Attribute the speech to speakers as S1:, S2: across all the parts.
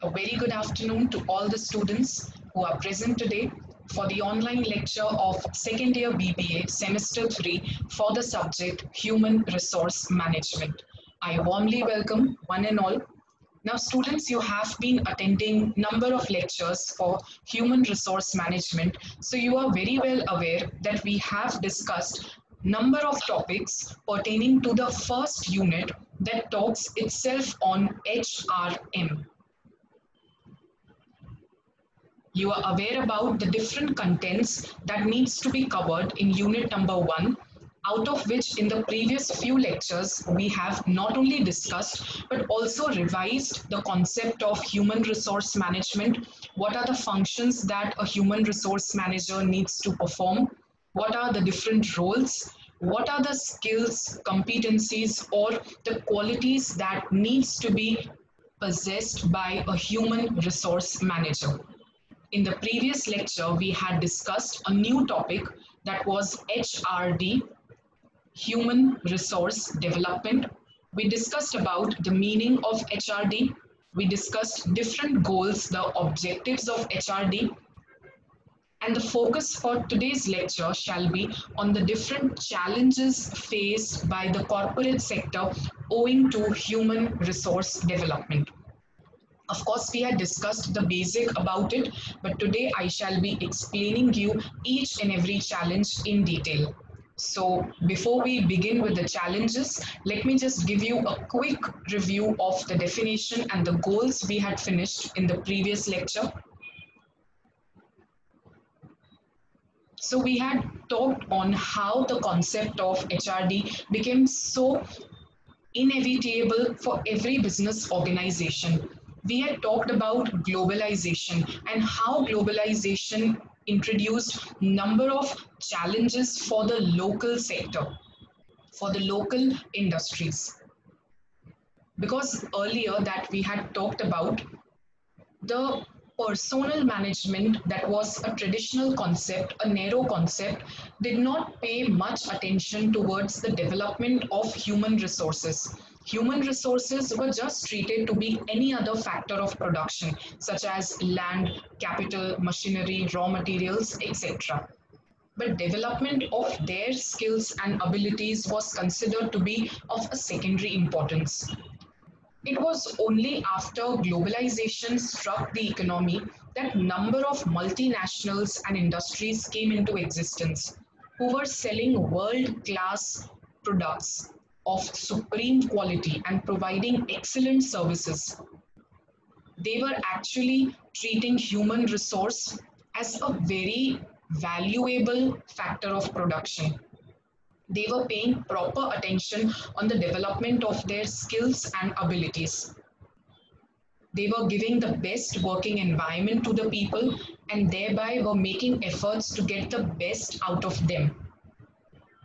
S1: A very good afternoon to all the students who are present today for the online lecture of second year BBA semester 3 for the subject Human Resource Management. I warmly welcome one and all. Now students, you have been attending number of lectures for human resource management, so you are very well aware that we have discussed number of topics pertaining to the first unit that talks itself on HRM. You are aware about the different contents that needs to be covered in unit number 1, out of which in the previous few lectures we have not only discussed but also revised the concept of human resource management. What are the functions that a human resource manager needs to perform? What are the different roles? What are the skills, competencies, or the qualities that needs to be possessed by a human resource manager? In the previous lecture, we had discussed a new topic that was HRD, Human Resource Development. We discussed about the meaning of HRD. We discussed different goals, the objectives of HRD. And the focus for today's lecture shall be on the different challenges faced by the corporate sector owing to human resource development. Of course, we had discussed the basic about it, but today I shall be explaining you each and every challenge in detail. So before we begin with the challenges, let me just give you a quick review of the definition and the goals we had finished in the previous lecture. So we had talked on how the concept of HRD became so inevitable for every business organization. We had talked about globalization and how globalization introduced number of challenges for the local sector, for the local industries. Because earlier that we had talked about the personal management, that was a traditional concept, a narrow concept, did not pay much attention towards the development of human resources. Human resources were just treated to be any other factor of production, such as land, capital, machinery, raw materials, etc. But development of their skills and abilities was considered to be of a secondary importance. It was only after globalization struck the economy that number of multinationals and industries came into existence who were selling world-class products of supreme quality and providing excellent services. They were actually treating human resource as a very valuable factor of production. They were paying proper attention on the development of their skills and abilities. They were giving the best working environment to the people and thereby were making efforts to get the best out of them.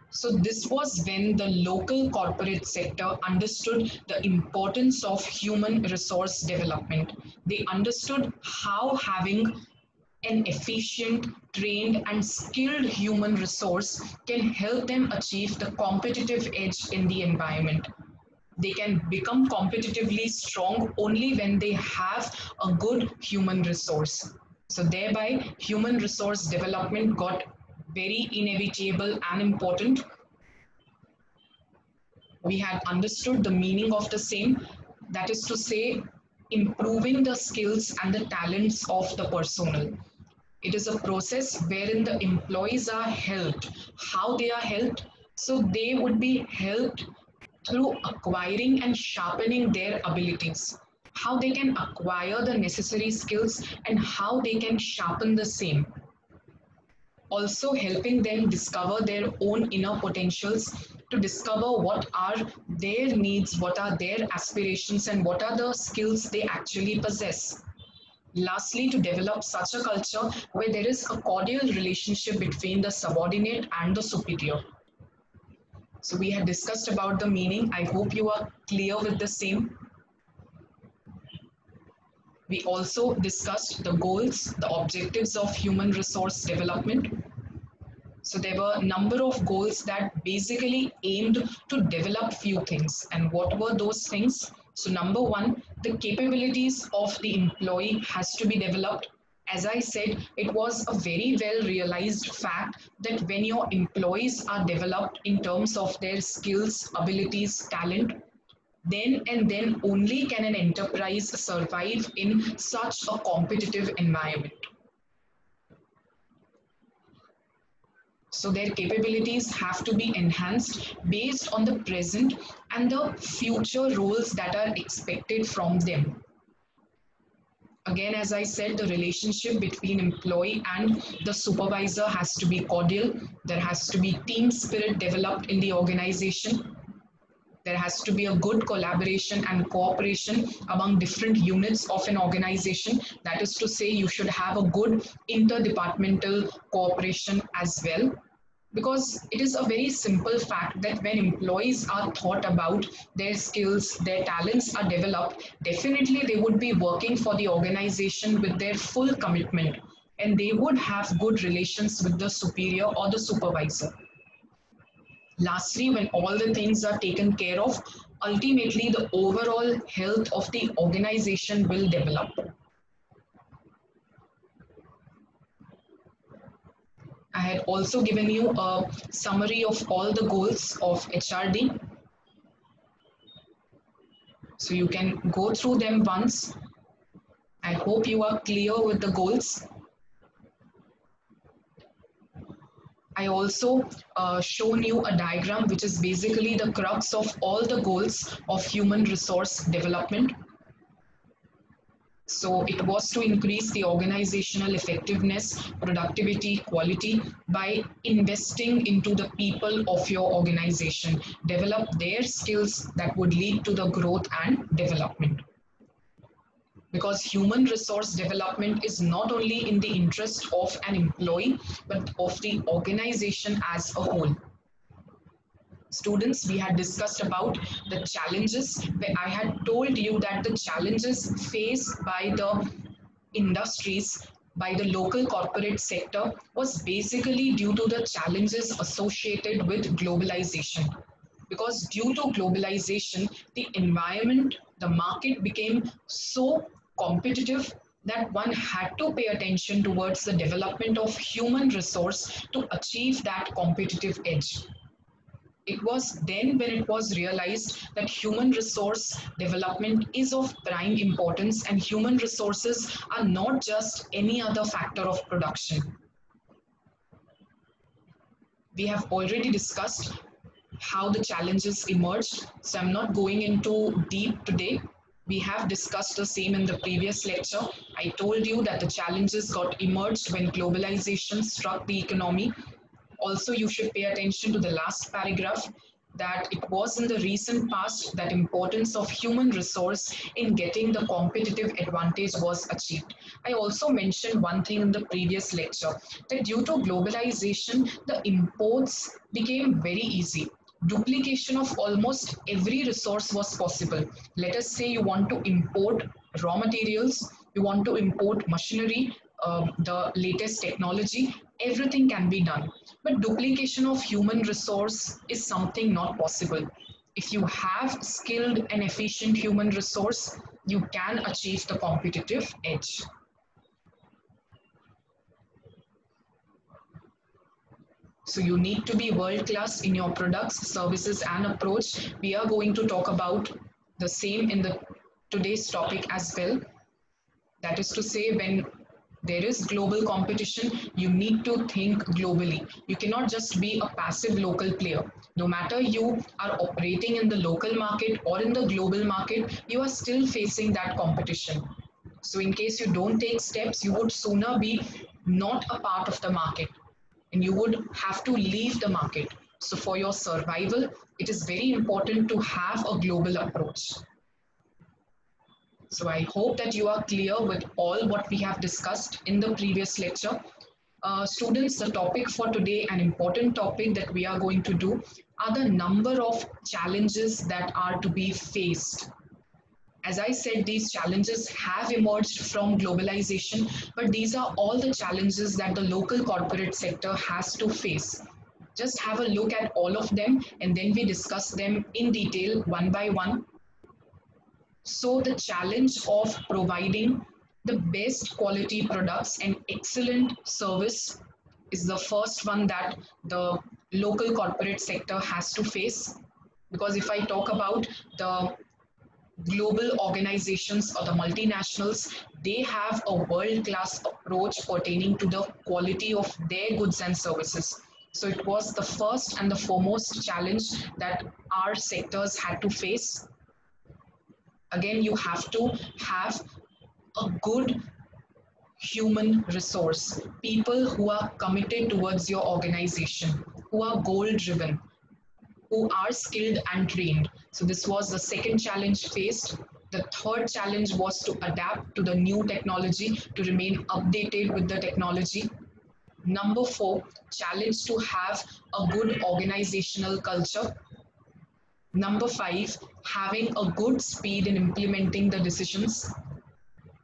S1: So this was when the local corporate sector understood the importance of human resource development. They understood how having an efficient, trained, and skilled human resource can help them achieve the competitive edge in the environment. They can become competitively strong only when they have a good human resource. So, thereby, human resource development got very inevitable and important. We had understood the meaning of the same, that is to say, improving the skills and the talents of the personnel. It is a process wherein the employees are helped. How they are helped? So they would be helped through acquiring and sharpening their abilities. How they can acquire the necessary skills and how they can sharpen the same. Also helping them discover their own inner potentials, to discover what are their needs, what are their aspirations, and what are the skills they actually possess. Lastly, to develop such a culture where there is a cordial relationship between the subordinate and the superior. So we had discussed about the meaning. I hope you are clear with the same. We also discussed the goals, the objectives of human resource development. So there were a number of goals that basically aimed to develop few things. And what were those things? So number one, The capabilities of the employee has to be developed. As I said, it was a very well realized fact that when your employees are developed in terms of their skills, abilities, talent, then and then only can an enterprise survive in such a competitive environment. So their capabilities have to be enhanced based on the present and the future roles that are expected from them. Again, as I said, the relationship between employee and the supervisor has to be cordial. There has to be team spirit developed in the organization. There has to be a good collaboration and cooperation among different units of an organization. That is to say, you should have a good interdepartmental cooperation as well, because it is a very simple fact that when employees are thought about, their skills, their talents are developed, definitely they would be working for the organization with their full commitment, and they would have good relations with the superior or the supervisor. Lastly, when all the things are taken care of, ultimately the overall health of the organization will develop. I had also given you a summary of all the goals of HRD. So you can go through them once. I hope you are clear with the goals. I also shown you a diagram which is basically the crux of all the goals of human resource development. So it was to increase the organizational effectiveness, productivity, quality by investing into the people of your organization, develop their skills that would lead to the growth and development. Because human resource development is not only in the interest of an employee, but of the organization as a whole. Students, we had discussed about the challenges, where I had told you that the challenges faced by the industries, by the local corporate sector, was basically due to the challenges associated with globalization. Because due to globalization, the environment, the market became so competitive that one had to pay attention towards the development of human resource to achieve that competitive edge. It was then when it was realized that human resource development is of prime importance and human resources are not just any other factor of production. We have already discussed how the challenges emerged, so I'm not going into deep today. We have discussed the same in the previous lecture. I told you that the challenges got emerged when globalization struck the economy. Also, you should pay attention to the last paragraph, that it was in the recent past that importance of human resource in getting the competitive advantage was achieved. I also mentioned one thing in the previous lecture, that due to globalization, the imports became very easy. Duplication of almost every resource was possible. Let us say you want to import raw materials, you want to import machinery, the latest technology, everything can be done. But duplication of human resource is something not possible. If you have skilled and efficient human resource, you can achieve the competitive edge. So you need to be world class in your products, services, and approach. We are going to talk about the same in the today's topic as well. That is to say, when there is global competition, you need to think globally. You cannot just be a passive local player. No matter you are operating in the local market or in the global market, you are still facing that competition. So, in case you don't take steps, you would sooner be not a part of the market and you would have to leave the market. So, for your survival, it is very important to have a global approach. So I hope that you are clear with all what we have discussed in the previous lecture. Students, the topic for today, an important topic that we are going to do, are the number of challenges that are to be faced. As I said, these challenges have emerged from globalization, but these are all the challenges that the local corporate sector has to face. Just have a look at all of them and then we discuss them in detail one by one. So the challenge of providing the best quality products and excellent service is the first one that the local corporate sector has to face. Because if I talk about the global organizations or the multinationals, they have a world class approach pertaining to the quality of their goods and services. So it was the first and the foremost challenge that our sectors had to face. Again, you have to have a good human resource, people who are committed towards your organization, who are goal driven, who are skilled and trained. So, this was the second challenge faced. The third challenge was to adapt to the new technology, to remain updated with the technology. Number four, challenge to have a good organizational culture. Number five, having a good speed in implementing the decisions.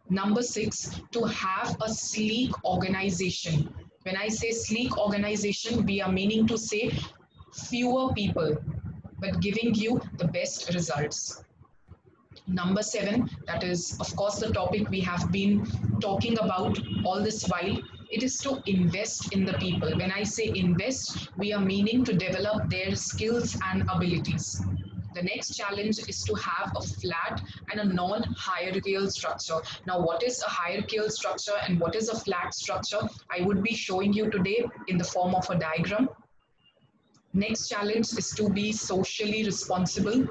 S1: Number six, to have a sleek organization. When I say sleek organization, we are meaning to say fewer people, but giving you the best results. Number seven, that is, of course, the topic we have been talking about all this while. It is to invest in the people. When I say invest, we are meaning to develop their skills and abilities. The next challenge is to have a flat and a non hierarchical structure. Now, what is a hierarchical structure and what is a flat structure? I would be showing you today in the form of a diagram. Next challenge is to be socially responsible.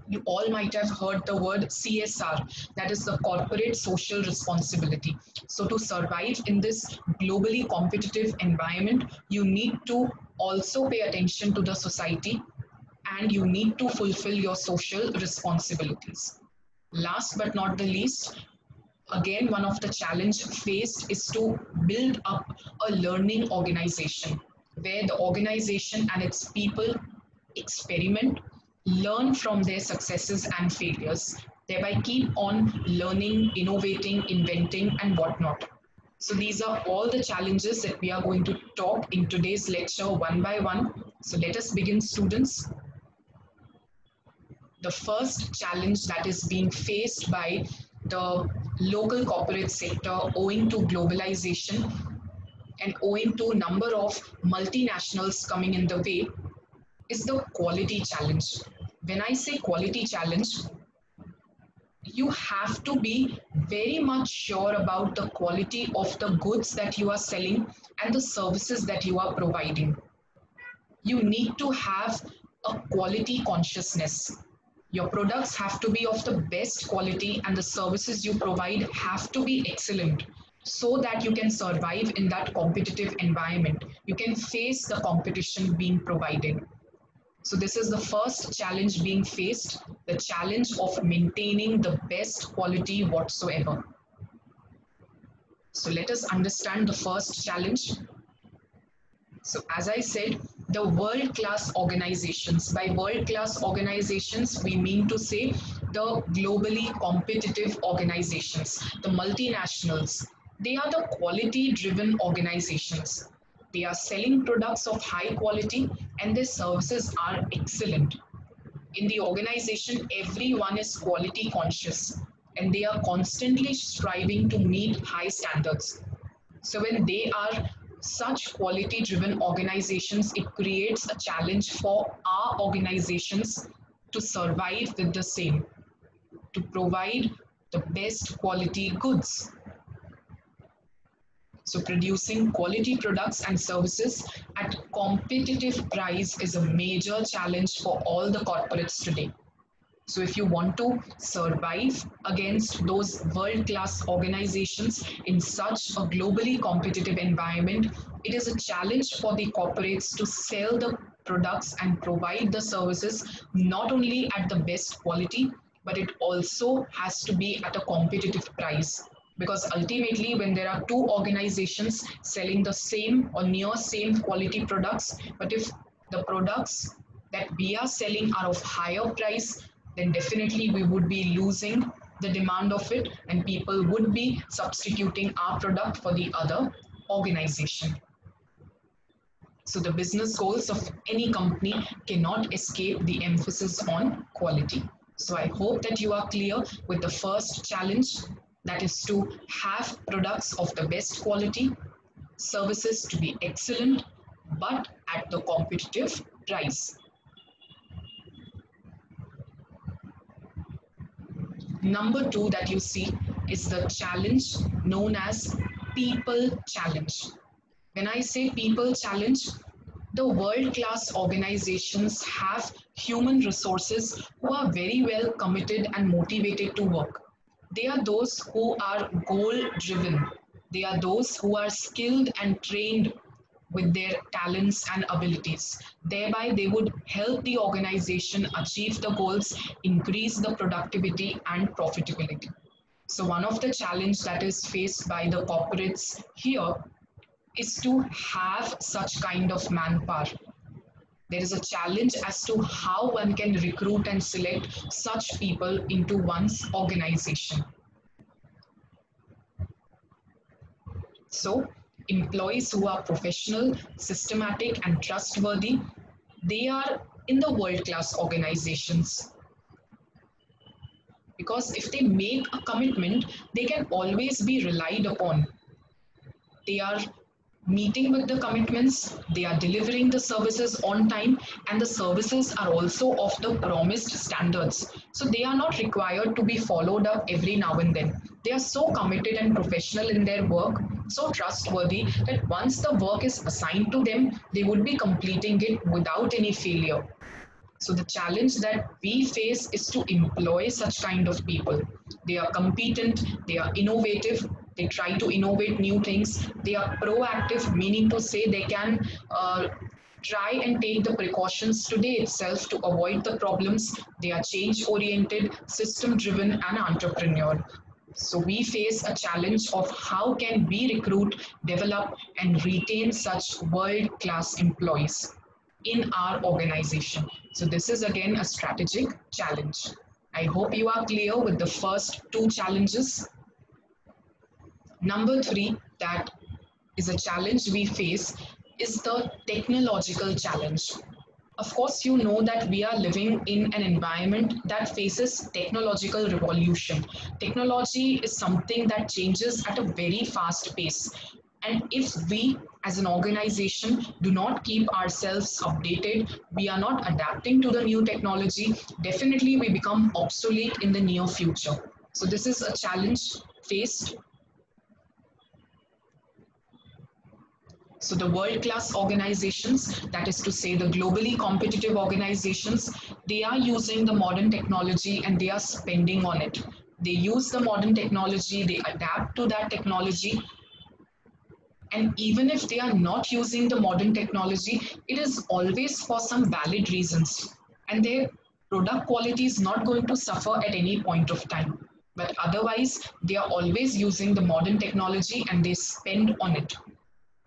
S1: You all might have heard the word CSR, that is the corporate social responsibility. So, to survive in this globally competitive environment, you need to also pay attention to the society and you need to fulfill your social responsibilities. Last but not the least, again, one of the challenge faced is to build up a learning organization where the organization and its people experiment, learn from their successes and failures, thereby keep on learning, innovating, inventing, and whatnot. So these are all the challenges that we are going to talk in today's lecture one by one. So let us begin, students. The first challenge that is being faced by the local corporate sector owing to globalization and owing to number of multinationals coming in the way is the quality challenge. When I say quality challenge, you have to be very much sure about the quality of the goods that you are selling and the services that you are providing. You need to have a quality consciousness. Your products have to be of the best quality and the services you provide have to be excellent so that you can survive in that competitive environment. You can face the competition being provided. So, this is the first challenge being faced, the challenge of maintaining the best quality whatsoever. So, let us understand the first challenge. So, as I said, the world class organizations, by world class organizations, we mean to say the globally competitive organizations, the multinationals. They are the quality driven organizations. They are selling products of high quality and their services are excellent. In the organization, everyone is quality conscious and they are constantly striving to meet high standards. So when they are such quality driven organizations, it creates a challenge for our organizations to survive with the same, to provide the best quality goods. So producing quality products and services at competitive price is a major challenge for all the corporates today. So if you want to survive against those world-class organizations in such a globally competitive environment, it is a challenge for the corporates to sell the products and provide the services not only at the best quality, but it also has to be at a competitive price. Because ultimately, when there are two organizations selling the same or near same quality products, but if the products that we are selling are of higher price, then definitely we would be losing the demand of it and people would be substituting our product for the other organization. So the business goals of any company cannot escape the emphasis on quality. So I hope that you are clear with the first challenge, that is to have products of the best quality, services to be excellent, but at the competitive price. Number two that you see is the challenge known as people challenge. When I say people challenge, the world class organizations have human resources who are very well committed and motivated to work. They are those who are goal driven. They are those who are skilled and trained with their talents and abilities. Thereby, they would help the organization achieve the goals, increase the productivity and profitability. So, one of the challenges that is faced by the corporates here is to have such kind of manpower. There is a challenge as to how one can recruit and select such people into one's organization. So, employees who are professional, systematic, and trustworthy, they are in the world class organizations. Because if they make a commitment, they can always be relied upon. They are meeting with the commitments, they are delivering the services on time, and the services are also of the promised standards. So they are not required to be followed up every now and then. They are so committed and professional in their work, so trustworthy that once the work is assigned to them, they would be completing it without any failure. So the challenge that we face is to employ such kind of people. They are competent, they are innovative, they try to innovate new things, they are proactive, meaning to say they can try and take the precautions today itself to avoid the problems. They are change oriented, system driven, and entrepreneur. So we face a challenge of how can we recruit, develop, and retain such world class employees in our organization. So this is again a strategic challenge. I hope you are clear with the first two challenges. Number three, that is a challenge we face, is the technological challenge. Of course, you know that we are living in an environment that faces technological revolution. Technology is something that changes at a very fast pace. And if we as an organization do not keep ourselves updated, we are not adapting to the new technology, definitely we become obsolete in the near future. So this is a challenge faced. So the world-class organizations, that is to say the globally competitive organizations, they are using the modern technology and they are spending on it. They use the modern technology, they adapt to that technology. And even if they are not using the modern technology, it is always for some valid reasons. And their product quality is not going to suffer at any point of time. But otherwise, they are always using the modern technology and they spend on it.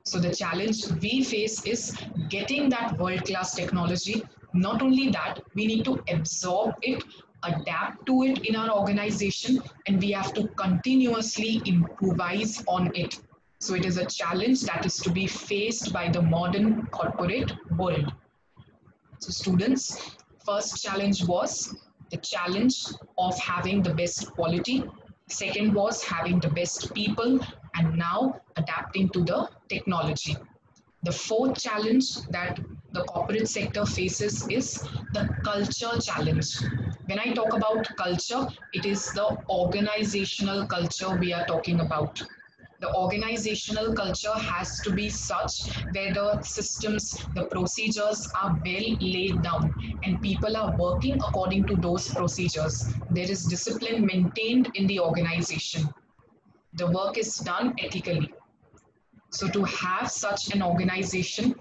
S1: So the challenge we face is getting that world-class technology. Not only that, we need to absorb it, adapt to it in our organization, and we have to continuously improvise on it. So it is a challenge that is to be faced by the modern corporate world. So students, first challenge was the challenge of having the best quality. Second was having the best people, and now adapting to the technology. The fourth challenge that the corporate sector faces is the culture challenge. When I talk about culture, it is the organizational culture we are talking about. The organizational culture has to be such where the systems, the procedures are well laid down and people are working according to those procedures. There is discipline maintained in the organization. The work is done ethically. So, to have such an organization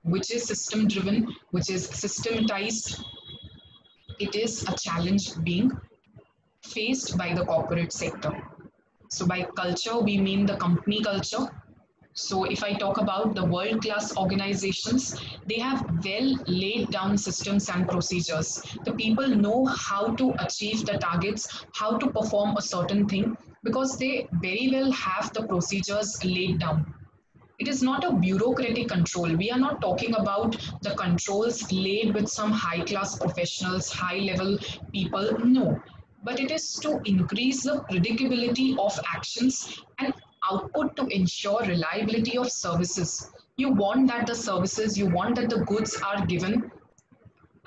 S1: which is system driven, which is systematized, it is a challenge being faced by the corporate sector. So, by culture, we mean the company culture. So, if I talk about the world class organizations, they have well laid down systems and procedures. The people know how to achieve the targets, how to perform a certain thing, because they very well have the procedures laid down. It is not a bureaucratic control. We are not talking about the controls laid with some high class professionals, high level people. No. But it is to increase the predictability of actions and output to ensure reliability of services. You want that the services, you want that the goods are given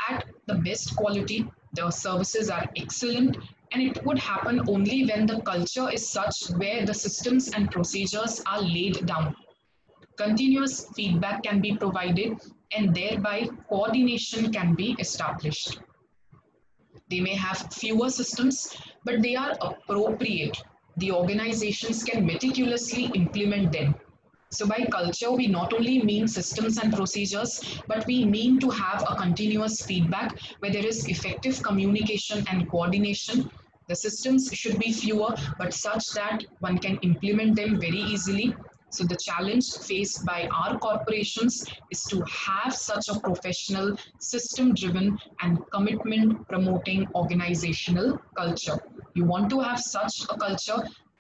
S1: at the best quality, the services are excellent, and it would happen only when the culture is such where the systems and procedures are laid down. Continuous feedback can be provided and thereby coordination can be established. They may have fewer systems, but they are appropriate. The organizations can meticulously implement them. So, by culture, we not only mean systems and procedures, but we mean to have a continuous feedback where there is effective communication and coordination. The systems should be fewer, but such that one can implement them very easily. So, the challenge faced by our corporations is to have such a professional, system driven, and commitment promoting organizational culture. You want to have such a culture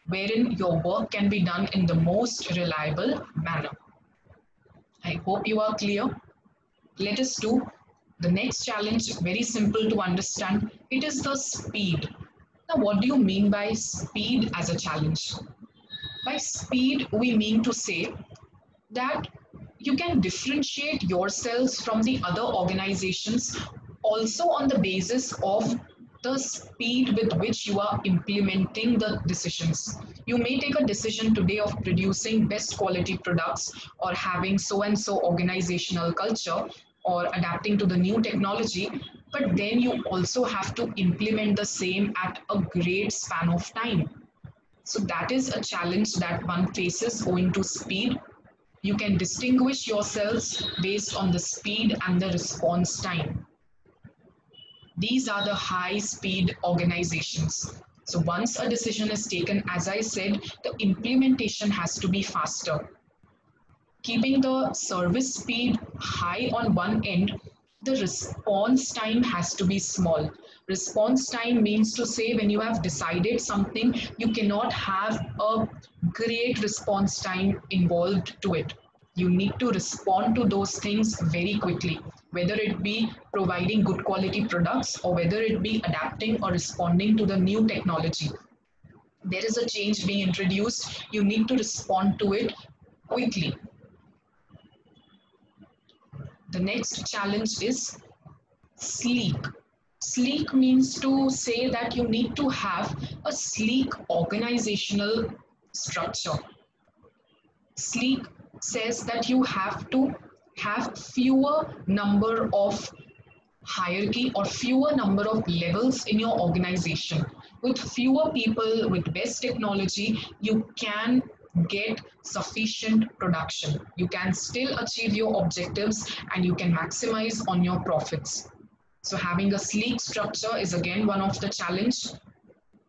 S1: wherein your work can be done in the most reliable manner. I hope you are clear. Let us do the next challenge, very simple to understand. It is the speed. Now, what do you mean by speed as a challenge? By speed, we mean to say that you can differentiate yourselves from the other organizations also on the basis of the speed with which you are implementing the decisions. You may take a decision today of producing best quality products or having so and so organizational culture or adapting to the new technology, but then you also have to implement the same at a great span of time. So that is a challenge that one faces owing to speed. You can distinguish yourselves based on the speed and the response time. These are the high speed organizations. So once a decision is taken, as I said, the implementation has to be faster. Keeping the service speed high on one end, the response time has to be small. Response time means to say when you have decided something, you cannot have a great response time involved to it. You need to respond to those things very quickly, whether it be providing good quality products or whether it be adapting or responding to the new technology. There is a change being introduced, you need to respond to it quickly. The next challenge is sleek. Sleek means to say that you need to have a sleek organizational structure. Sleek says that you have to have fewer number of hierarchy or fewer number of levels in your organization. With fewer people, with best technology, you can get sufficient production. You can still achieve your objectives and you can maximize on your profits. So having a sleek structure is again one of the challenge.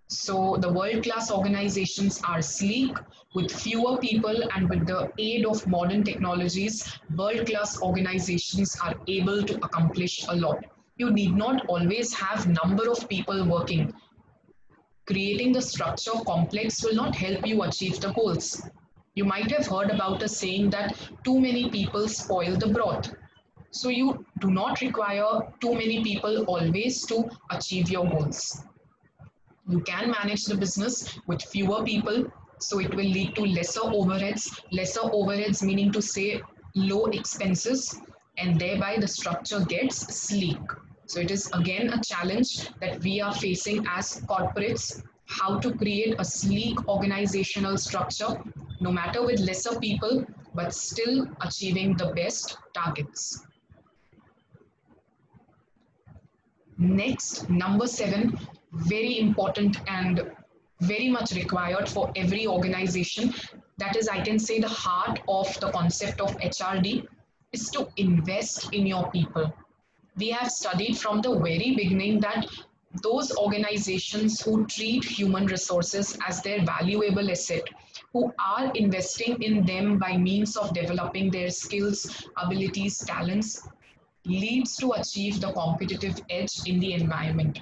S1: So the world-class organizations are sleek with fewer people and with the aid of modern technologies, world-class organizations are able to accomplish a lot. You need not always have number of people working. Creating the structure complex will not help you achieve the goals. You might have heard about a saying that too many people spoil the broth. So you do not require too many people always to achieve your goals. You can manage the business with fewer people, so it will lead to lesser overheads meaning to say low expenses, and thereby the structure gets sleek. So it is again a challenge that we are facing as corporates, how to create a sleek organizational structure, no matter with lesser people, but still achieving the best targets. Next, number 7, very important and very much required for every organization. That is, I can say, the heart of the concept of HRD is to invest in your people. We have studied from the very beginning that those organizations who treat human resources as their valuable asset, who are investing in them by means of developing their skills, abilities, talents, leads to achieve the competitive edge in the environment.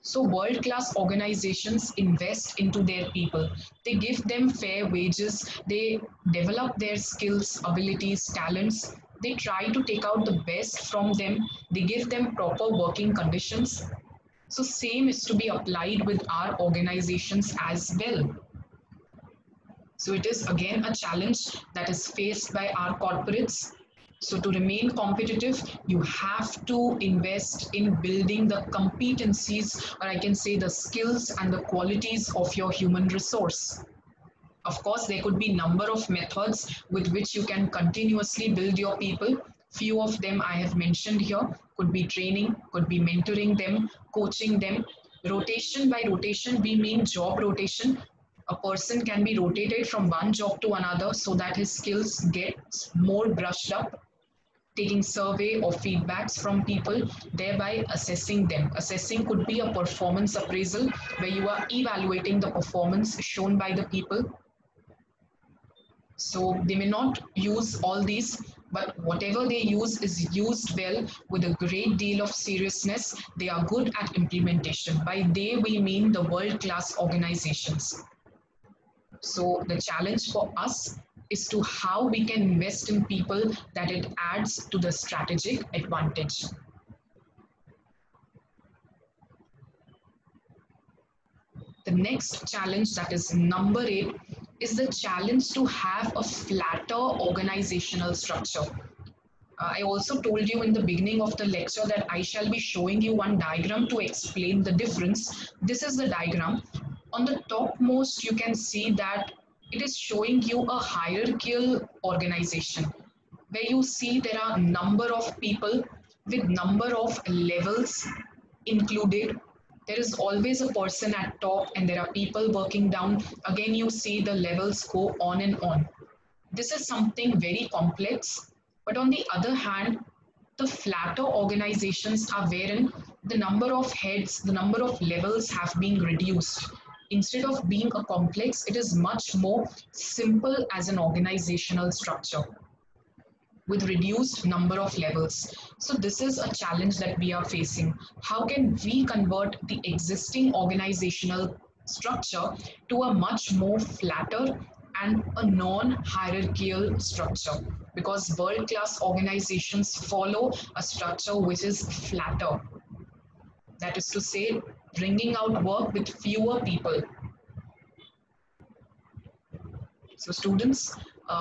S1: So world-class organizations invest into their people. They give them fair wages, they develop their skills, abilities, talents. They try to take out the best from them. They give them proper working conditions. So same is to be applied with our organizations as well. So it is again a challenge that is faced by our corporates. So to remain competitive, you have to invest in building the competencies, or I can say the skills and the qualities of your human resource. Of course, there could be number of methods with which you can continuously build your people. Few of them I have mentioned here could be training, could be mentoring them, coaching them. Rotation by rotation, we mean job rotation. A person can be rotated from one job to another so that his skills get more brushed up, taking survey or feedbacks from people, thereby assessing them. Assessing could be a performance appraisal where you are evaluating the performance shown by the people. So they may not use all these, but whatever they use is used well with a great deal of seriousness. They are good at implementation. By they, we mean the world class organizations. So the challenge for us is to how we can invest in people that it adds to the strategic advantage. The next challenge, that is number 8, is the challenge to have a flatter organizational structure. I also told you in the beginning of the lecture that I shall be showing you one diagram to explain the difference. This is the diagram. On the topmost, you can see that it is showing you a hierarchical organization where you see there are number of people with number of levels included. There is always a person at top and there are people working down. Again, you see the levels go on and on. This is something very complex, but on the other hand, the flatter organizations are wherein the number of heads, the number of levels have been reduced. Instead of being a complex, it is much more simple as an organizational structure with reduced number of levels. So this is a challenge that we are facing. How can we convert the existing organizational structure to a much more flatter and a non-hierarchical structure? Because world-class organizations follow a structure which is flatter. That is to say, bringing out work with fewer people. So students,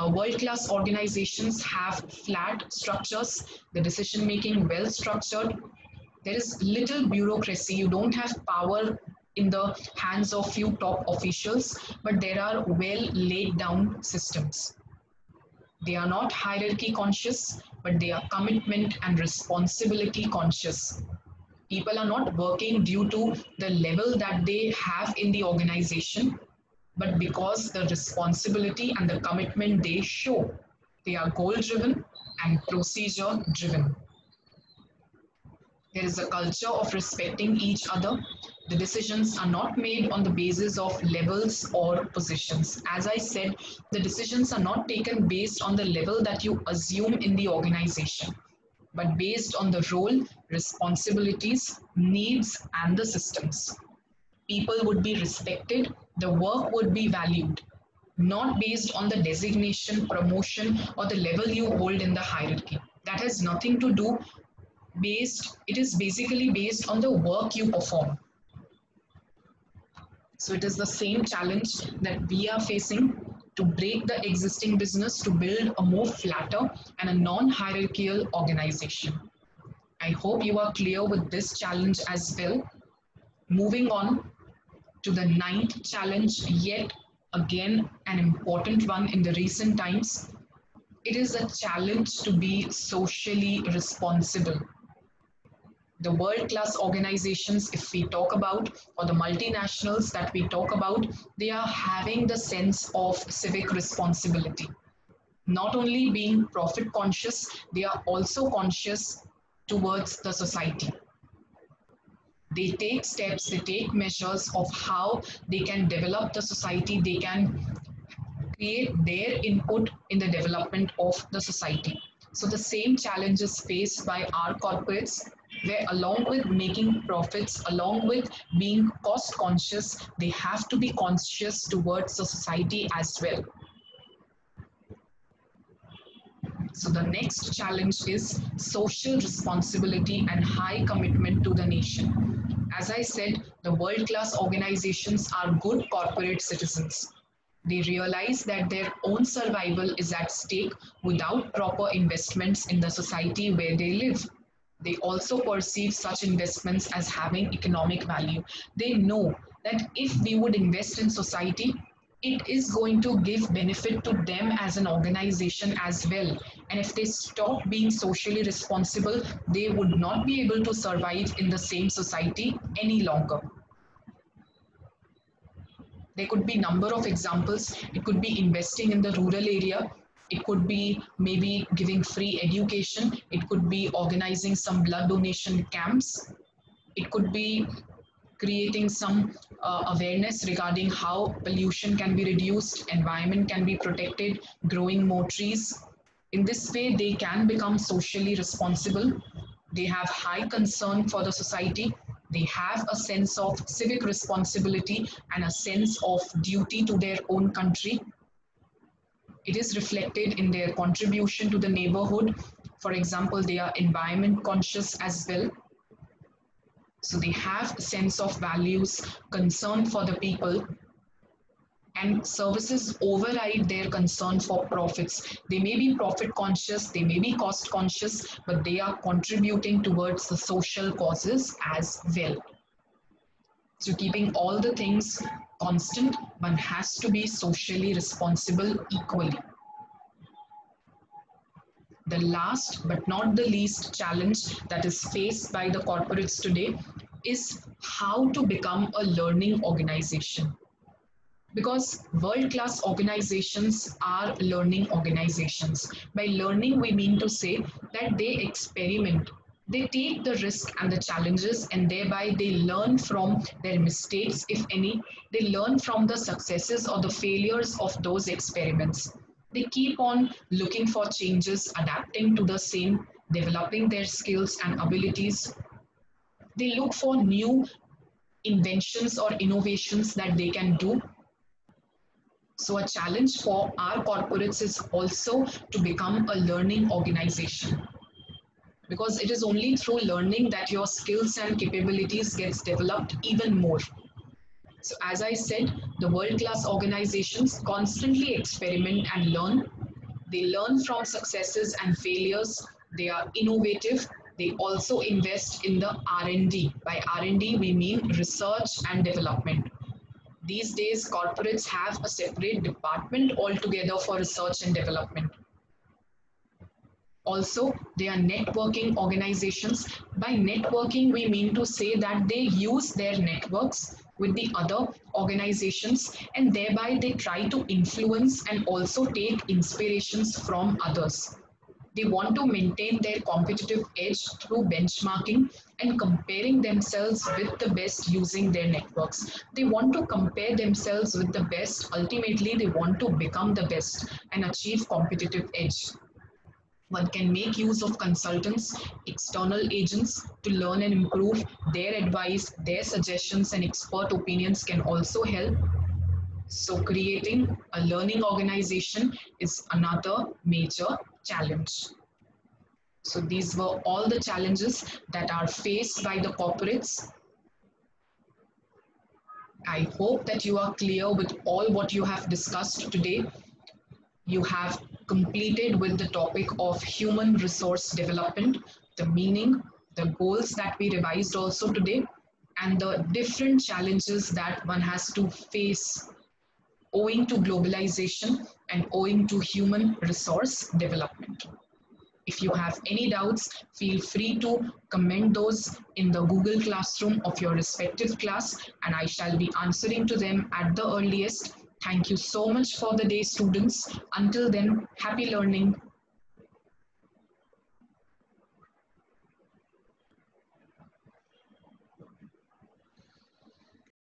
S1: world-class organizations have flat structures, the decision-making well structured. There is little bureaucracy. You don't have power in the hands of few top officials, but there are well laid down systems. They are not hierarchy conscious, but they are commitment and responsibility conscious. People are not working due to the level that they have in the organization, but because the responsibility and the commitment they show. They are goal driven and procedure driven. There is a culture of respecting each other. The decisions are not made on the basis of levels or positions. As I said, the decisions are not taken based on the level that you assume in the organization, but based on the role, responsibilities, needs, and the systems. People would be respected, the work would be valued, not based on the designation, promotion, or the level you hold in the hierarchy. That has nothing to do it is basically based on the work you perform. So it is the same challenge that we are facing to break the existing business to build a more flatter and a non-hierarchical organization. I hope you are clear with this challenge as well. Moving on to the ninth challenge, yet again an important one in the recent times. It is a challenge to be socially responsible. The world-class organizations, if we talk about, or the multinationals that we talk about, they are having the sense of civic responsibility. Not only being profit conscious, they are also conscious towards the society. They take steps, they take measures of how they can develop the society, they can create their input in the development of the society. So the same challenges faced by our corporates. where along with making profits, along with being cost conscious, they have to be conscious towards the society as well. So the next challenge is social responsibility and high commitment to the nation. As I said, the world-class organizations are good corporate citizens. They realize that their own survival is at stake without proper investments in the society where they live. They also perceive such investments as having economic value. They know that if we would invest in society, it is going to give benefit to them as an organization as well. And if they stop being socially responsible, they would not be able to survive in the same society any longer. There could be number of examples. It could be investing in the rural area. It could be maybe giving free education. It could be organizing some blood donation camps. It could be creating some awareness regarding how pollution can be reduced, environment can be protected, growing more trees. In this way, they can become socially responsible. They have high concern for the society. They have a sense of civic responsibility and a sense of duty to their own country. It is reflected in their contribution to the neighborhood. For example, they are environment conscious as well. So they have a sense of values, concern for the people, and services override their concern for profits. They may be profit conscious, they may be cost conscious, but they are contributing towards the social causes as well. So keeping all the things constant, one has to be socially responsible equally. The last but not the least challenge that is faced by the corporates today is how to become a learning organization. Because world-class organizations are learning organizations. By learning, we mean to say that they experiment, they take the risk and the challenges, and thereby they learn from their mistakes, if any. They learn from the successes or the failures of those experiments. They keep on looking for changes, adapting to the same, developing their skills and abilities. They look for new inventions or innovations that they can do. So a challenge for our corporates is also to become a learning organization, because it is only through learning that your skills and capabilities gets developed even more. So as I said, the world-class organizations constantly experiment and learn. They learn from successes and failures. They are innovative. They also invest in the R&D. By R&D, we mean research and development. These days, corporates have a separate department altogether for research and development. Also, they are networking organizations. By networking, we mean to say that they use their networks with the other organizations, and thereby they try to influence and also take inspirations from others. They want to maintain their competitive edge through benchmarking and comparing themselves with the best using their networks. They want to compare themselves with the best. Ultimately, they want to become the best and achieve competitive edge. One can make use of consultants, external agents to learn and improve. Their advice, their suggestions, and expert opinions can also help. So, creating a learning organization is another major challenge. So, these were all the challenges that are faced by the corporates. I hope that you are clear with all what you have discussed today. You have completed with the topic of human resource development, the meaning, the goals that we revised also today, and the different challenges that one has to face owing to globalization and owing to human resource development. If you have any doubts, feel free to comment those in the Google Classroom of your respective class, and I shall be answering to them at the earliest. Thank you so much for the day, students. Until then, happy learning.